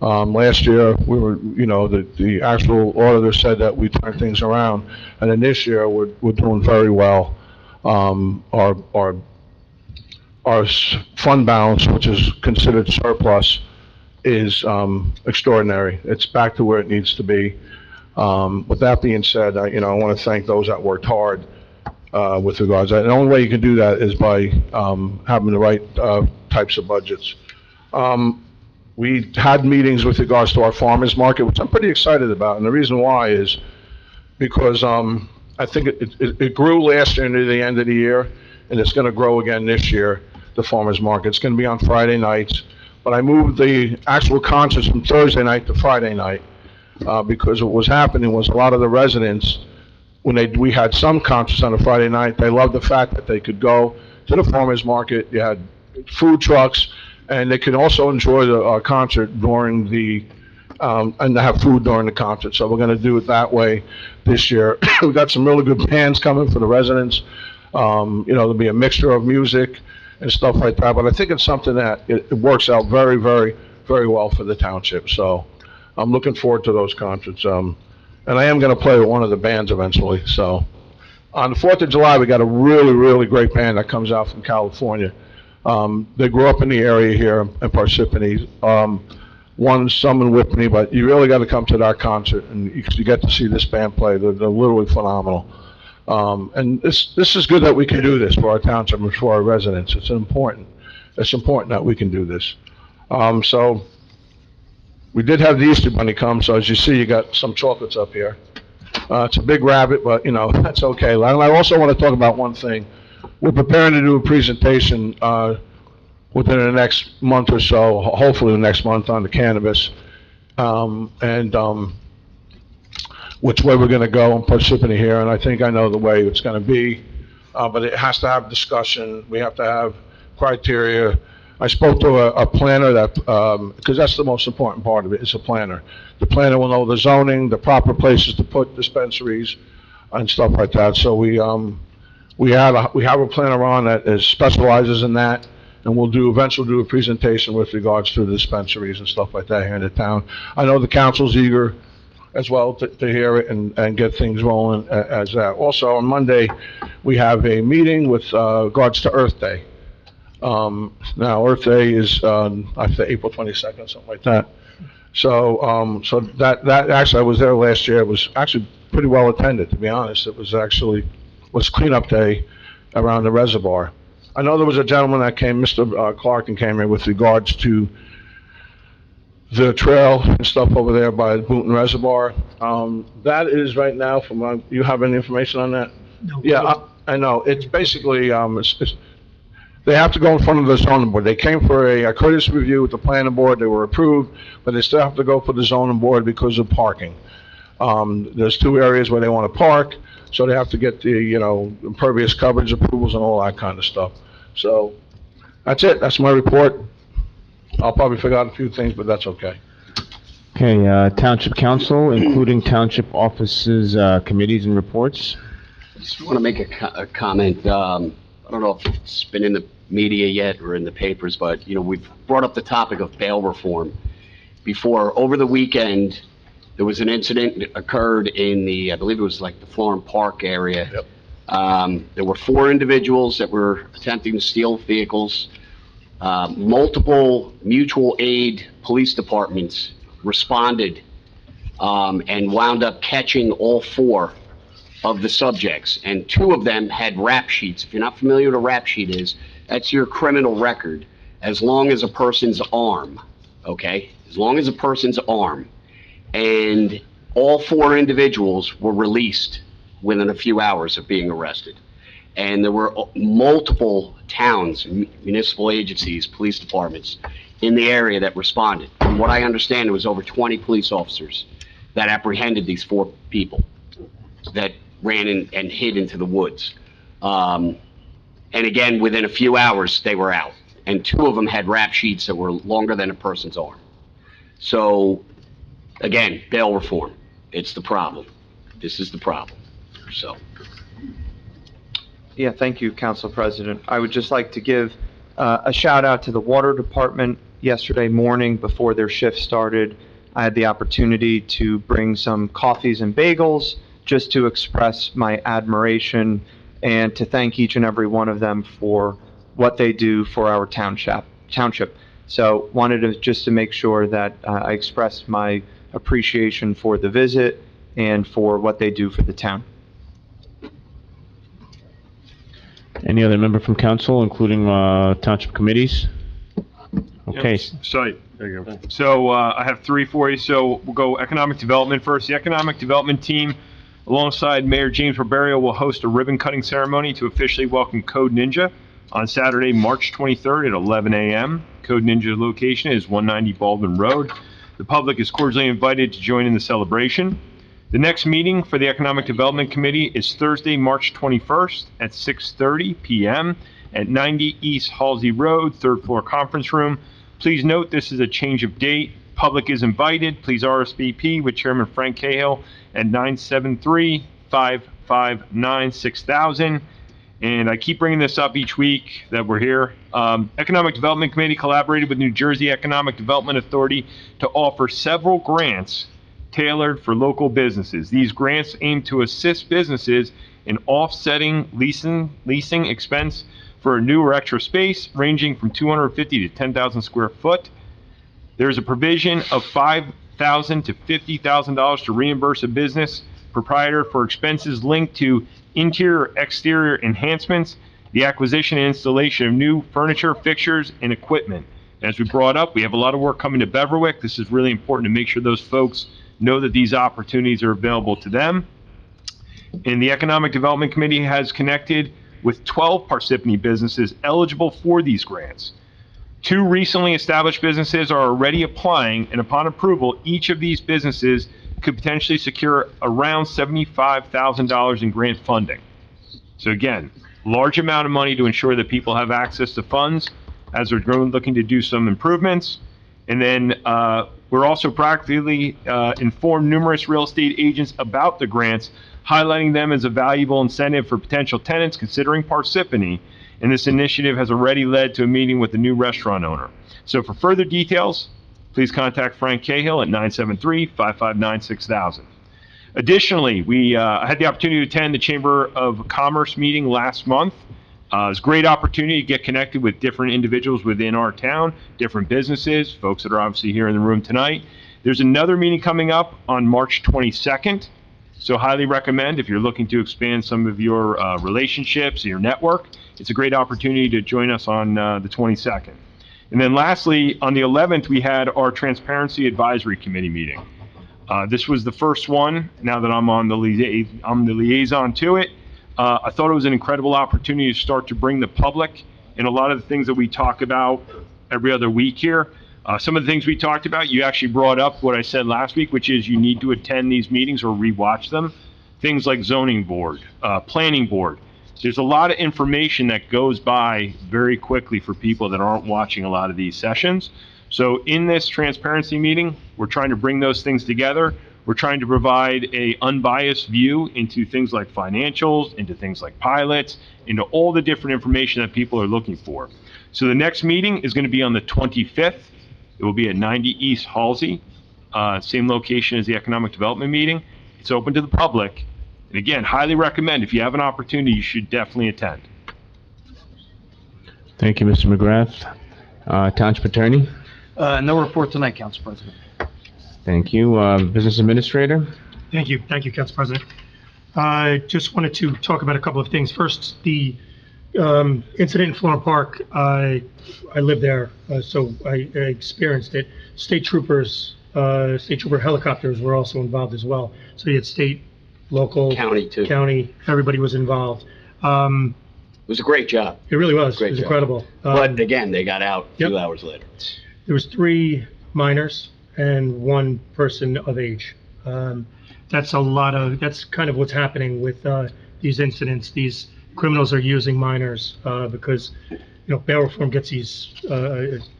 Last year, we were, the actual auditor said that we turned things around, and then this year, we're doing very well. Our fund balance, which is considered surplus, is extraordinary. It's back to where it needs to be. With that being said, I want to thank those that worked hard with regards to that. And the only way you can do that is by having the right types of budgets. We had meetings with regards to our farmers market, which I'm pretty excited about, and the reason why is because I think it grew last year into the end of the year, and it's going to grow again this year, the farmers market. It's going to be on Friday nights, but I moved the actual concerts from Thursday night to Friday night because what was happening was a lot of the residents, when we had some concerts on a Friday night, they loved the fact that they could go to the farmers market. You had food trucks, and they could also enjoy the concert during and have food during the concert. So we're going to do it that way this year. We got some really good bands coming for the residents. There'll be a mixture of music and stuff like that, but I think it's something that it works out very, very, very well for the township, so I'm looking forward to those concerts. And I am gonna play with one of the bands eventually, so. On the 4th of July, we got a really, really great band that comes out from California. They grew up in the area here in Parsippany. Some in Whippany, but you really got to come to that concert, and you get to see this band play. They're literally phenomenal. And this is good that we can do this for our township and for our residents. It's important that we can do this. So we did have the Easter Bunny come, so as you see, you got some chocolates up here. It's a big rabbit, but, that's okay. And I also want to talk about one thing. We're preparing to do a presentation within the next month or so, hopefully the next month, on the cannabis, and which way we're going to go in Parsippany here, and I think I know the way it's going to be, but it has to have discussion. We have to have criteria. I spoke to a planner because that's the most important part of it, is a planner. The planner will know the zoning, the proper places to put dispensaries and stuff like that. So we have a planner on that specializes in that, and we'll eventually do a presentation with regards to the dispensaries and stuff like that here in the town. I know the council's eager as well to hear it and get things rolling as that. Also, on Monday, we have a meeting with regards to Earth Day. Now, Earth Day is, I think, April 22nd, something like that. So that actually, I was there last year. It was actually pretty well attended, to be honest. It was cleanup day around the reservoir. I know there was a gentleman that came, Mr. Clarkin came here with regards to the trail and stuff over there by the Boonton Reservoir. That is right now you have any information on that? No. Yeah, I know. It's basically, they have to go in front of the zoning board. They came for a courtesy review with the planning board. They were approved, but they still have to go for the zoning board because of parking. There's 2 areas where they want to park, so they have to get the, impervious coverage approvals and all that kind of stuff. So that's it. That's my report. I'll probably forget a few things, but that's okay. Okay, Township Council, including township offices, committees and reports. I just want to make a comment. I don't know if it's been in the media yet or in the papers, but, we've brought up the topic of bail reform before. Over the weekend, there was an incident that occurred in I believe it was like the Florham Park area. Yep. There were 4 individuals that were attempting to steal vehicles. Multiple mutual aid police departments responded and wound up catching all 4 of the subjects, and 2 of them had rap sheets. If you're not familiar with a rap sheet is, that's your criminal record as long as a person's arm, okay? As long as a person's arm. And all 4 individuals were released within a few hours of being arrested. And there were multiple towns, municipal agencies, police departments in the area that responded. From what I understand, it was over 20 police officers that apprehended these 4 people that ran in and hid into the woods. And again, within a few hours, they were out. And 2 of them had rap sheets that were longer than a person's arm. So, again, bail reform. It's the problem. This is the problem. So. Yeah, thank you, Council President. I would just like to give a shout out to the Water Department. Yesterday morning, before their shift started, I had the opportunity to bring some coffees and bagels just to express my admiration and to thank each and every one of them for what they do for our township. So wanted to make sure that I expressed my appreciation for the visit and for what they do for the town. Any other member from council, including township committees? Okay. Yep. Site. There you go. So I have 3 for you. So we'll go economic development first. The economic development team, alongside Mayor James Barbario, will host a ribbon cutting ceremony to officially welcome Code Ninja on Saturday, March 23rd at 11 a.m. Code Ninja location is 190 Baldwin Road. The public is cordially invited to join in the celebration. The next meeting for the Economic Development Committee is Thursday, March 21st at 6:30 p.m. at 90 East Halsey Road, 3rd floor conference room. Please note this is a change of date. Public is invited. Please RSVP with Chairman Frank Cahill at 973-559-6000. And I keep bringing this up each week that we're here. Economic Development Committee collaborated with New Jersey Economic Development Authority to offer several grants tailored for local businesses. These grants aim to assist businesses in offsetting leasing expense for a new or extra space ranging from 250 to 10,000 square foot. There's a provision of $5,000 to $50,000 to reimburse a business proprietor for expenses linked to interior or exterior enhancements, the acquisition and installation of new furniture, fixtures, and equipment. As we brought up, we have a lot of work coming to Beverwick. This is really important to make sure those folks know that these opportunities are available to them. And the Economic Development Committee has connected with 12 Parsippany businesses eligible for these grants. 2 recently established businesses are already applying, and upon approval, each of these businesses could potentially secure around $75,000 in grant funding. So again, large amount of money to ensure that people have access to funds as they're looking to do some improvements. And then we're also practically informed numerous real estate agents about the grants, highlighting them as a valuable incentive for potential tenants considering Parsippany. And this initiative has already led to a meeting with the new restaurant owner. So for further details, please contact Frank Cahill at 973-559-6000. Additionally, we had the opportunity to attend the Chamber of Commerce meeting last month. It was a great opportunity to get connected with different individuals within our town, different businesses, folks that are obviously here in the room tonight. There's another meeting coming up on March 22nd. So highly recommend if you're looking to expand some of your relationships, your network, it's a great opportunity to join us on the 22nd. And then lastly, on the 11th, we had our Transparency Advisory Committee meeting. This was the first one. Now that I'm the liaison to it, I thought it was an incredible opportunity to start to bring the public and a lot of the things that we talk about every other week here. Some of the things we talked about, you actually brought up what I said last week, which is you need to attend these meetings or rewatch them. Things like zoning board, planning board. There's a lot of information that goes by very quickly for people that aren't watching a lot of these sessions. So in this transparency meeting, we're trying to bring those things together. We're trying to provide a unbiased view into things like financials, into things like pilots, into all the different information that people are looking for. So the next meeting is going to be on the 25th. It will be at 90 East Halsey, same location as the Economic Development meeting. It's open to the public. And again, highly recommend, if you have an opportunity, you should definitely attend. Thank you, Mr. McGrath. Township Attorney? No report tonight, Council President. Thank you. Business Administrator? Thank you, Council President. I just wanted to talk about a couple of things. First, the incident in Florham Park, I lived there, so I experienced it. State trooper helicopters were also involved as well. So you had state, local, County, too. County, everybody was involved. It was a great job. It really was. Great It was job. incredible. But again, they got out Yep. 2 hours later. There was 3 minors and 1 person of age. That's kind of what's happening with these incidents. These criminals are using minors because, bail reform gets these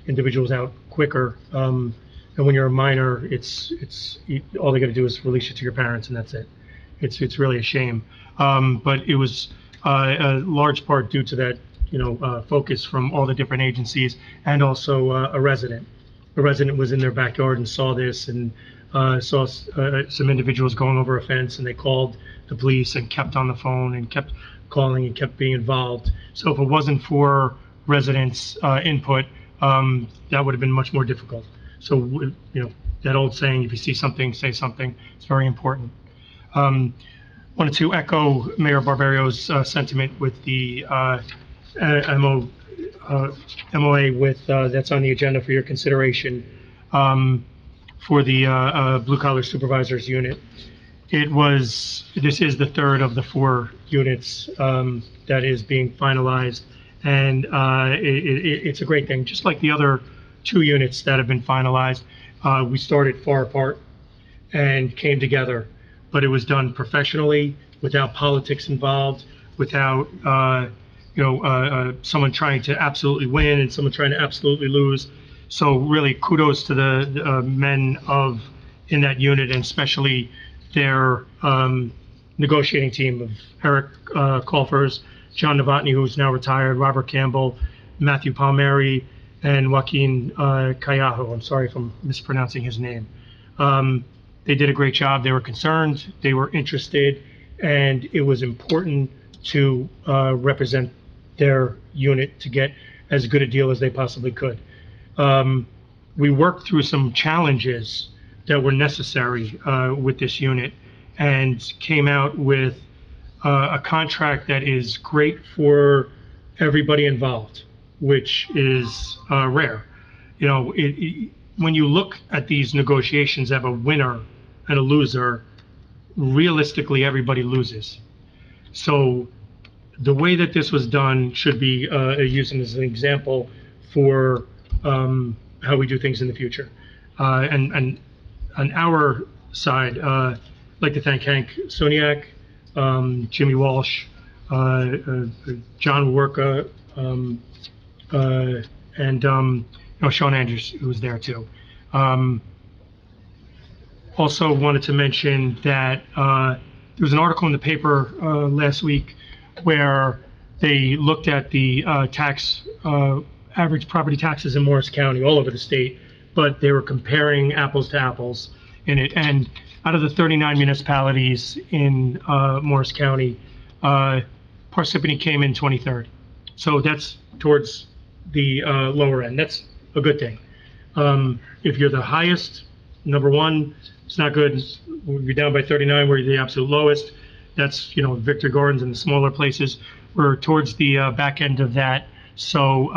individuals out quicker. And when you're a minor, all they got to do is release you to your parents, and that's it. It's really a shame. But it was a large part due to that, focus from all the different agencies, and also a resident. A resident was in their backyard and saw this, and saw some individuals going over a fence, and they called the police and kept on the phone and kept calling and kept being involved. So if it wasn't for residents' input, that would have been much more difficult. So, that old saying, if you see something, say something, it's very important. Wanted to echo Mayor Barbario's sentiment with the MOA that's on the agenda for your consideration for the blue collar supervisors unit. This is the 3rd of the 4 units that is being finalized, and it's a great thing. Just like the other 2 units that have been finalized, we started far apart and came together, but it was done professionally, without politics involved, without someone trying to absolutely win and someone trying to absolutely lose. So really kudos to the men in that unit, and especially their negotiating team of Eric Colfers, John Novotny, who's now retired, Robert Campbell, Matthew Palmieri, and Joaquin Callajo. I'm sorry if I'm mispronouncing his name. They did a great job. They were concerned, they were interested, and it was important to represent their unit to get as good a deal as they possibly could. We worked through some challenges that were necessary with this unit and came out with a contract that is great for everybody involved, which is rare. You know, when you look at these negotiations of a winner and a loser, realistically everybody loses. So the way that this was done should be used as an example for how we do things in the future. And on our side, I'd like to thank Hank Soniak, Jimmy Walsh, John Worka, and Sean Andrews, who was there too. Also wanted to mention that there was an article in the paper last week where they looked at the average property taxes in Morris County, all over the state, but they were comparing apples to apples in it. And out of the 39 municipalities in Morris County, Parsippany came in 23rd. So that's towards the lower end. That's a good thing. If you're the highest, number one, it's not good. You're down by 39, where you're the absolute lowest. That's, Victor Gardens and the smaller places. We're towards the back end of that. So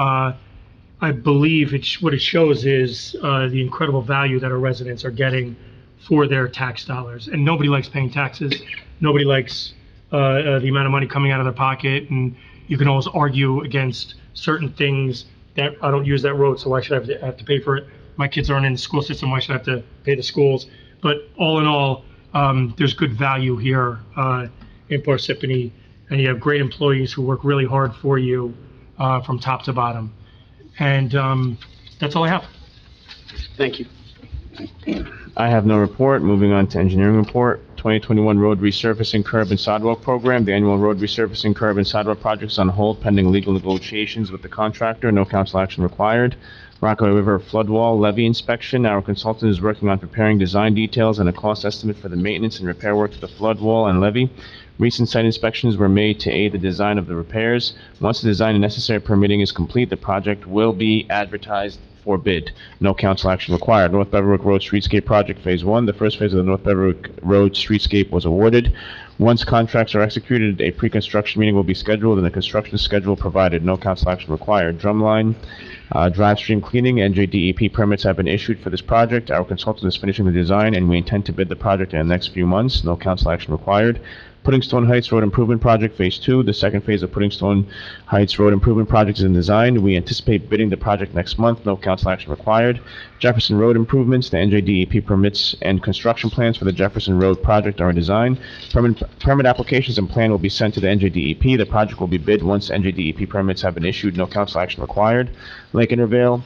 I believe what it shows is the incredible value that our residents are getting for their tax dollars. And nobody likes paying taxes. Nobody likes the amount of money coming out of their pocket. And you can always argue against certain things that I don't use that road, so why should I have to pay for it? My kids aren't in the school system, why should I have to pay the schools? But all in all, there's good value here in Parsippany, and you have great employees who work really hard for you from top to bottom. And that's all I have. Thank you. I have no report. Moving on to engineering report. 2021 road resurfacing curb and sidewalk program. The annual road resurfacing curb and sidewalk project is on hold pending legal negotiations with the contractor. No council action required. Rockaway River flood wall levee inspection. Our consultant is working on preparing design details and a cost estimate for the maintenance and repair work to the flood wall and levee. Recent site inspections were made to aid the design of the repairs. Once the design and necessary permitting is complete, the project will be advertised for bid. No council action required. North Beverwick Road Streetscape Project Phase 1. The first phase of the North Beverwick Road Streetscape was awarded. Once contracts are executed, a pre-construction meeting will be scheduled and the construction schedule provided. No council action required. Drumline, drive stream cleaning, NJDEP permits have been issued for this project. Our consultant is finishing the design and we intend to bid the project in the next few months. No council action required. Puddingstone Heights Road Improvement Project Phase 2. The second phase of Puddingstone Heights Road Improvement Project is in design. We anticipate bidding the project next month. No council action required. Jefferson Road improvements. The NJDEP permits and construction plans for the Jefferson Road project are in design. Permit applications and plan will be sent to the NJDEP. The project will be bid once NJDEP permits have been issued. No council action required. Lake Intervale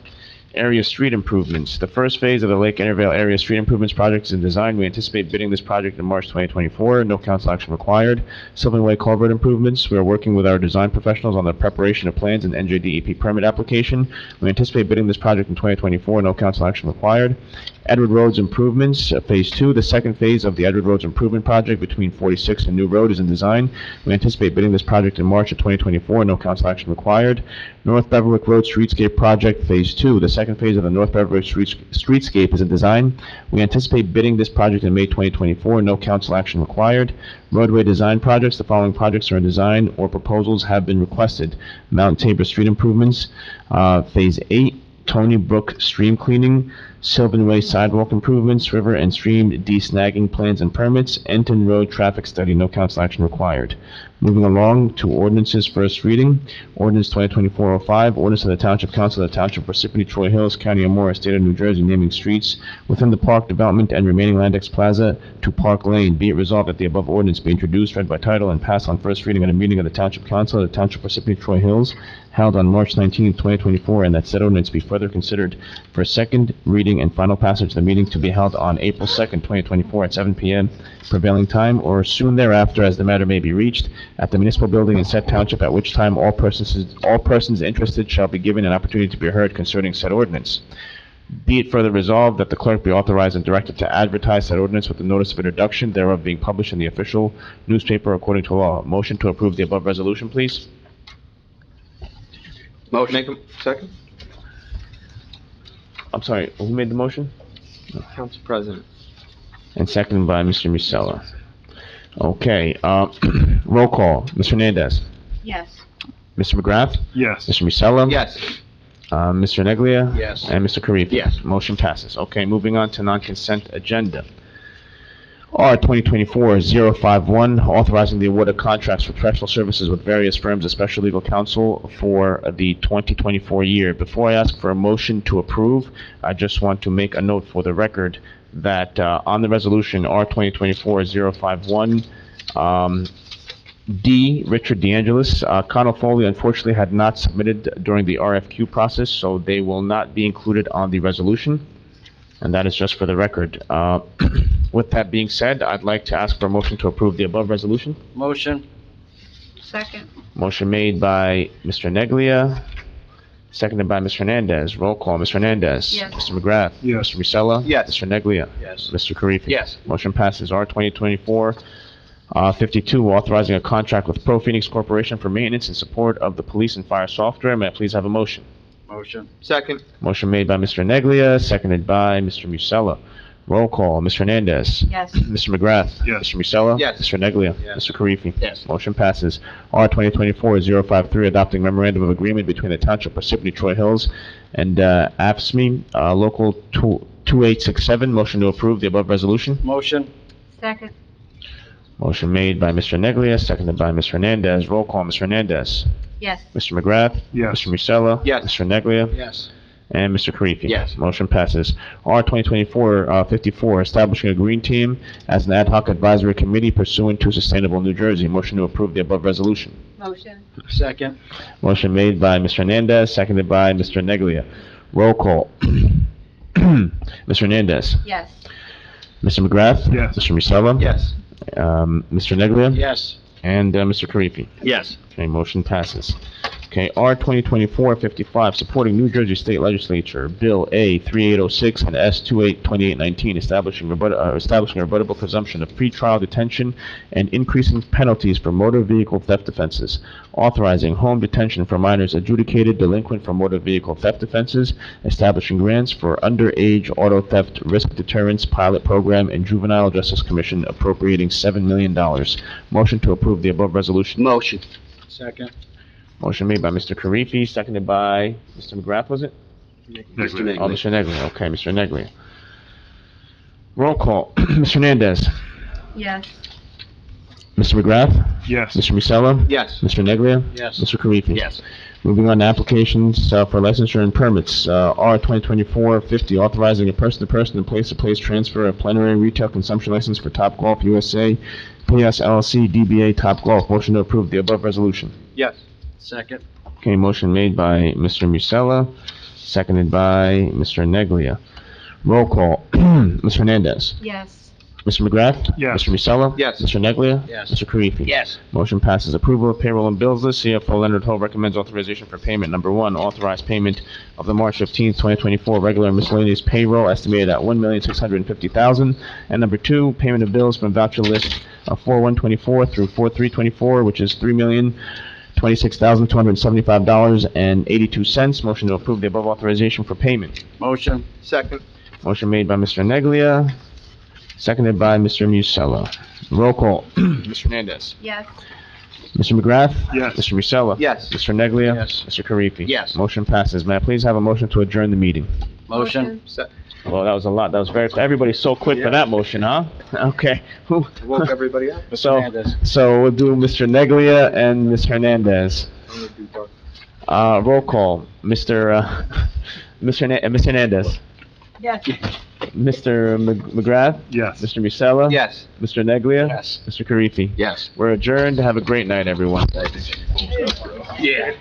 area street improvements. The first phase of the Lake Intervale area street improvements project is in design. We anticipate bidding this project in March 2024. No council action required. Sylvan Way culvert improvements. We are working with our design professionals on the preparation of plans and NJDEP permit application. We anticipate bidding this project in 2024. No council action required. Edward Roads improvements, Phase 2. The second phase of the Edward Roads improvement project between 46 and New Road is in design. We anticipate bidding this project in March of 2024. No council action required. North Beverwick Road Streetscape Project Phase 2. The second phase of the North Beverwick Streetscape is in design. We anticipate bidding this project in May 2024. No council action required. Roadway design projects. The following projects are in design or proposals have been requested. Mount Tabor Street improvements, Phase 8. Tony Brook stream cleaning, Sylvan Way sidewalk improvements, river and stream de-snagging plans and permits, Enton Road traffic study. No council action required. Moving along to ordinances, first reading. Ordinance 2024-05, ordinance of the Township Council of the Township of Parsippany-Troy Hills, County of Morris, State of New Jersey, naming streets within the park development and remaining Landex Plaza to Park Lane. Be it resolved that the above ordinance be introduced, read by title, and passed on first reading at a meeting of the Township Council of the Township of Parsippany-Troy Hills held on March 19, 2024, and that said ordinance be further considered for second reading and final passage of the meeting to be held on April 2nd, 2024 at 7 p.m. prevailing time or soon thereafter as the matter may be reached, at the municipal building in said township, at which time all persons interested shall be given an opportunity to be heard concerning said ordinance. Be it further resolved that the clerk be authorized and directed to advertise said ordinance with the notice of introduction thereof being published in the official newspaper according to law. Motion to approve the above resolution, please. Motion. Second? I'm sorry, who made the motion? Council President. And seconded by Mr. Musella. Okay, roll call. Mr. Hernandez. Yes. Mr. McGrath. Yes. Mr. Musella. Yes. Mr. Neglia. Yes. And Mr. Karifi. Yes. Motion passes. Okay, moving on to non-consent agenda. R 2024-051, authorizing the award of contracts for professional services with various firms of special legal counsel for the 2024 year. Before I ask for a motion to approve, I just want to make a note for the record that on the resolution R 2024-051, D, Richard DeAngelis, Connell Foley unfortunately had not submitted during the RFQ process, so they will not be included on the resolution. And that is just for the record. With that being said, I'd like to ask for a motion to approve the above resolution. Motion. Second. Motion made by Mr. Neglia, seconded by Mr. Hernandez. Roll call, Mr. Hernandez. Yes. Mr. McGrath. Yes. Mr. Musella. Yes. Mr. Neglia. Yes. Mr. Karifi. Yes. Motion passes. R 2024-52, authorizing a contract with Pro Phoenix Corporation for maintenance and support of the police and fire software. May I please have a motion? Motion. Second? Motion made by Mr. Neglia, seconded by Mr. Musella. Roll call, Mr. Hernandez. Yes. Mr. McGrath. Yes. Mr. Musella. Yes. Mr. Neglia. Yes. Mr. Karifi. Yes. Motion passes. R 2024-053, adopting memorandum of agreement between the Township of Parsippany-Troy Hills and AFSCME, Local 2867. Motion to approve the above resolution. Motion. Second. Motion made by Mr. Neglia, seconded by Mr. Hernandez. Roll call, Mr. Hernandez. Yes. Mr. McGrath. Yes. Mr. Musella. Yes. Mr. Neglia. Yes. And Mr. Karifi. Yes. Motion passes. R 2024-54, establishing a green team as an ad hoc advisory committee pursuant to Sustainable New Jersey. Motion to approve the above resolution. Motion. Second. Motion made by Mr. Hernandez, seconded by Mr. Neglia. Roll call. Mr. Hernandez. Yes. Mr. McGrath. Yes. Mr. Musella. Yes. Mr. Neglia. Yes. And Mr. Karifi. Yes. Okay, motion passes. Okay, R 2024-55, supporting New Jersey State Legislature, Bill A 3806 and S 282819, establishing a rebuttable presumption of pretrial detention and increasing penalties for motor vehicle theft offenses, authorizing home detention for minors adjudicated delinquent for motor vehicle theft offenses, establishing grants for underage auto theft risk deterrence pilot program, and Juvenile Justice Commission appropriating $7 million. Motion to approve the above resolution. Motion. Second. Motion made by Mr. Karifi, seconded by Mr. McGrath, was it? Mr. Oh, Neglia. Mr. Neglia. Okay, Mr. Neglia. Roll call. Mr. Hernandez. Yes. Mr. McGrath. Yes. Mr. Musella. Yes. Mr. Neglia. Yes. Mr. Karifi. Yes. Moving on to applications for licensure and permits. R 2024-50, authorizing a person-to-person and place-to-place transfer of plenary retail consumption license for Top Golf USA, PS LLC, DBA Top Golf. Motion to approve the above resolution. Yes. Second. Okay, motion made by Mr. Musella, seconded by Mr. Neglia. Roll call. Mr. Hernandez. Yes. Mr. McGrath? Yes. Mr. Musella? Yes. Mr. Neglia? Yes. Mr. Karifi? Yes. Motion passes. Approval of payroll and bills list. CFO Leonard Ho recommends authorization for payment. Number one, authorized payment of the March 15th, 2024 regular and miscellaneous payroll estimated at $1,650,000. And number two, payment of bills from voucher list of 4/1/24 through 4/3/24, which is $3,026,275.82. Motion to approve the above authorization for payment. Motion. Second? Motion made by Mr. Neglia, seconded by Mr. Musella. Roll call. Mr. Hernandez. Yes. Mr. McGrath? Yes. Mr. Musella? Yes. Mr. Neglia? Yes. Mr. Karifi? Yes. Motion passes. May I please have a motion to adjourn the meeting? Motion. Well, that was a lot. That was very, everybody's so quick for that motion, huh? Okay. Who- Woke everybody up? So, Hernandez. so we'll do Mr. Neglia and Ms. Hernandez. Roll call. Mr. Hernandez. Yes. Mr. McGrath? Yes. Mr. Musella? Yes. Mr. Neglia? Yes. Mr. Karifi? Yes. We're adjourned. Have a great night, everyone. Yeah.